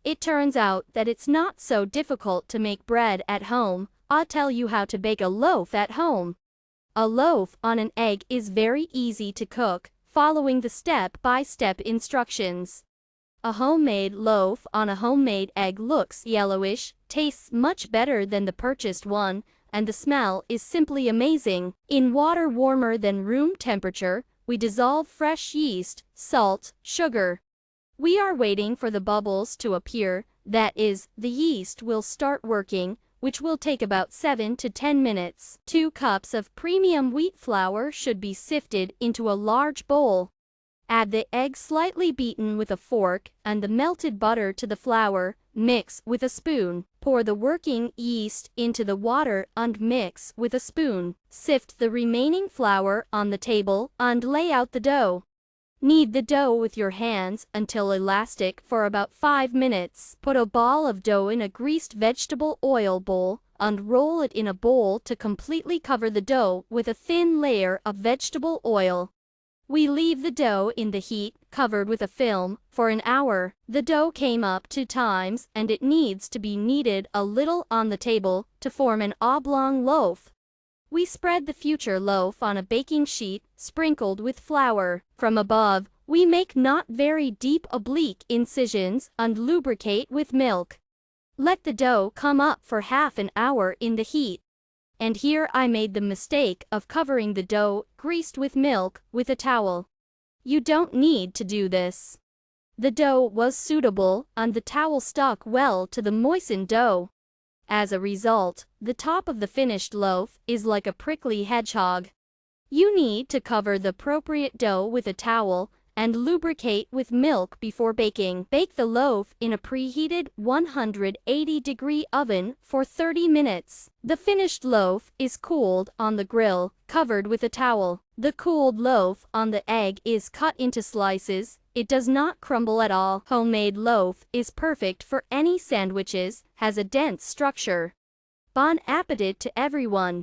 It turns out that it's not so difficult to make bread at home. I'll tell you how to bake a loaf at home. A loaf on an egg is very easy to cook, following the step-by-step instructions. A homemade loaf on a homemade egg looks yellowish, tastes much better than the purchased one, and the smell is simply amazing. In water warmer than room temperature, we dissolve fresh yeast, salt, sugar. We are waiting for the bubbles to appear, that is, the yeast will start working, which will take about 7 to 10 minutes. 2 cups of premium wheat flour should be sifted into a large bowl. Add the egg slightly beaten with a fork and the melted butter to the flour. Mix with a spoon. Pour the working yeast into the water and mix with a spoon. Sift the remaining flour on the table and lay out the dough. Knead the dough with your hands until elastic for about 5 minutes. Put a ball of dough in a greased vegetable oil bowl and roll it in a bowl to completely cover the dough with a thin layer of vegetable oil. We leave the dough in the heat, covered with a film, for an hour. The dough came up 2 times and it needs to be kneaded a little on the table to form an oblong loaf. We spread the future loaf on a baking sheet sprinkled with flour. From above, we make not very deep oblique incisions and lubricate with milk. Let the dough come up for half an hour in the heat. And here I made the mistake of covering the dough greased with milk with a towel. You don't need to do this. The dough was suitable and the towel stuck well to the moistened dough. As a result, the top of the finished loaf is like a prickly hedgehog. You need to cover the appropriate dough with a towel and lubricate with milk before baking. Bake the loaf in a preheated 180-degree oven for 30 minutes. The finished loaf is cooled on the grill, covered with a towel. The cooled loaf on the egg is cut into slices. It does not crumble at all. Homemade loaf is perfect for any sandwiches, has a dense structure. Bon appetit to everyone!